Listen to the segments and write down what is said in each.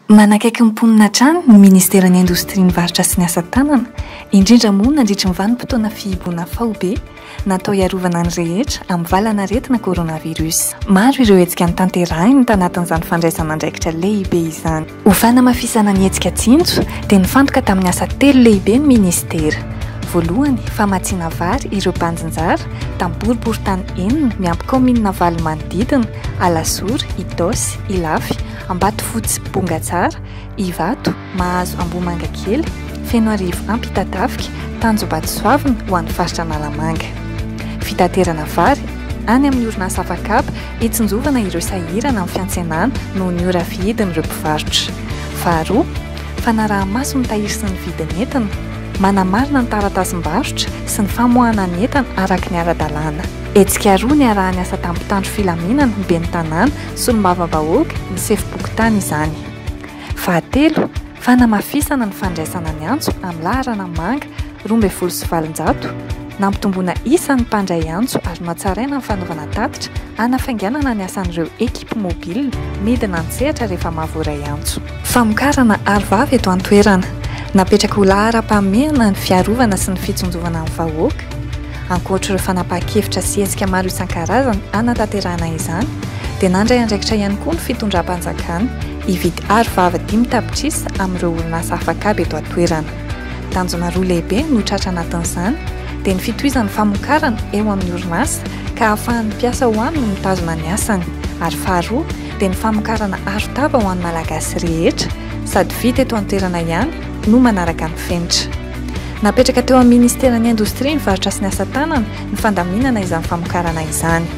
Manakaiky ny mponina trano ny Ministeran'ny Indostria ny Varotra sy ny Asa Tanana, indrindra moa nandritra ny vanim-potoana fihiboana faobe natao iarovana ny rehetra amin'ny valan'aretina koronavirus. Maro ireo hetsika notanterahiny tanatin'izany fandraisana andraikitra lehibe izany. Ho fanamafisana ny hetsika tsinjo dia nifantoka tamin'ny asa telo lehibe ny ministera. Voalohany, famatsiana vary ireo mpanjinjara tamin'ny boriboritany enina miampy kaominina valo manodidina Alazory, Idosy, Ilafy, Ambatofotsy, Bongatsara, Ivato, Mahazo, Ambohimanga kely, Fenoarivo, Ampitatafika, Tanjombato-Soavina ho an'ny faritra Analamanga. Fitaterana vary any amin'ny orinasa Afakapa hitsinjovana ireo sahirana amin'ny fiantsenana noho ny ora fihidin'ireo mpivarotra. Faharoa, fanaraha-maso mitahiry sy ny vidin'entana, manamarina ny taratasim-barotra sy ny famoahana ny entana araka ny ara-dalàna. Hetsika roa ny arahany asa tamin'ny mpitandro filaminana ny ben'ny tanàna sy ny mbava-bahoaka ny sefim-pokotany izany. Fahatelo, fanamafisana ny fandraisana ny antso amin'ny laharana manga 12,700 nampitomboana isan'ny mpandray antso ary mahatsaraina ny fanaovana tatitra hanafainganana ny asan'ireo ekipa mobile midina ny sehatra rehefa mahavoray antso. Famokarana arovavy eto an-toerana, napetraka ho laharam-pahamehana ny fiarovana sy ny fitsonjovana amin'ny vahoaka. Ankoatra ireo fanapahan-kevitra sy hetsika maro isan-karazany hanatanterahana izany, dia nandray andraikitra ihany koa ny fitondram-panjakana hividy arovava 5 tapitrisa amin'ireo orinasa Afakapa eto an-toerana. Tanjona roa lehibe no tratra anatin'izany dia ny fitohizan'ny famokarana eo amin'ny orinasa ka ahafahan'ny mpiasa ho aminy mitazona ny asany, ary faharoa dia ny famokarana arotava ho an'ny malagasy rehetra sady vita eto an-toerana ihany no manaraka ny fenitra. Napetraka teo amin'ny Ministeran'ny Indostria ny Varotra sy ny Asa Tanana ny fandaminana izany famokarana izany.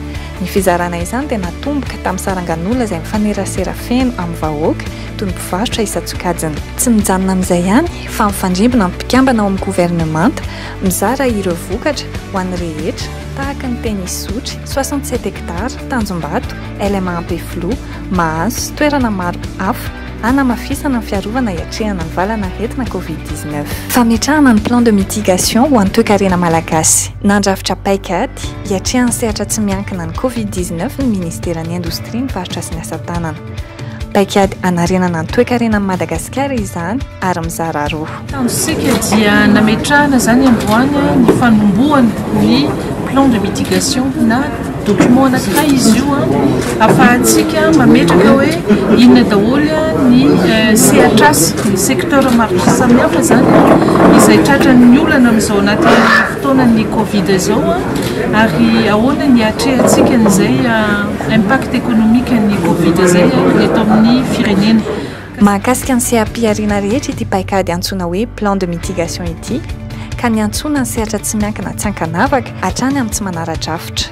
Ny fizarana izany dia natomboka tamin'ny sarangan'olona izay mifanerasera feno amin'ny vahoaka toy ny mpivarotra isan-tsokajiny. Tsy mijanona amin'izay ihany fa mifandrimbona ny mpikambana ao amin'ny governemanta mizara ireo vokatra ho an'ny rehetra tahaka ny Tenisotry 67 hektara, Tanjombato, LMA Ampefloha, Mahazo, toerana maro hafa hanamafisana ny fiarovana hiatrehana ny valan'aretina Covid-19. Fametrahana ny plan de mitigation ho an'ny toe-karena malagasy. Nandrafitra paikady hiatrehan'ny sehatra tsy miankina ny Covid-19 ny Ministeran'ny Indostria ny Varotra sy ny Asa Tanana. Paikady hanarenana ny toe-karenan'i Madagasikara izany ary mizara roa. Isika dia nametrahana izany amboany ny fanombohana ny plan de mitigation na document anankiray izy io ahafahantsika mametraka hoe inona daholo ny sehatr'asa ny sektora maro samihafa zany izay tratran'ny olana amin'izao anaty fotoanan'ny Covid izao ary ahoana ny atrehantsika n'izay impact économique ny Covid izay eto amin'ny firenena. Mahakasika ny seha-piariana rehetra ity paikady antsoina hoe plan de mitigation ity ka niantsona ny sehatra tsy miankina tsy ankanavaka hatrany amin'ny tsy manara-drafitra.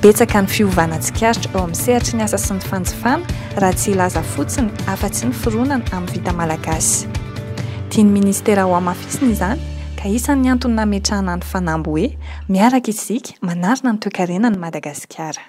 Betsaka ny fiovana tsikaritra ao amin'ny sehatry ny asa sy ny fanjifana raha tsy ilaza fotsiny afa-tsy ny fironana amin'ny vita malagasy. Tiany ministera ho amafisina izany ka isan'ny antony nametrahana ny fanambo hoe miaraka isika manarina ny toe-karenan'i Madagasikara.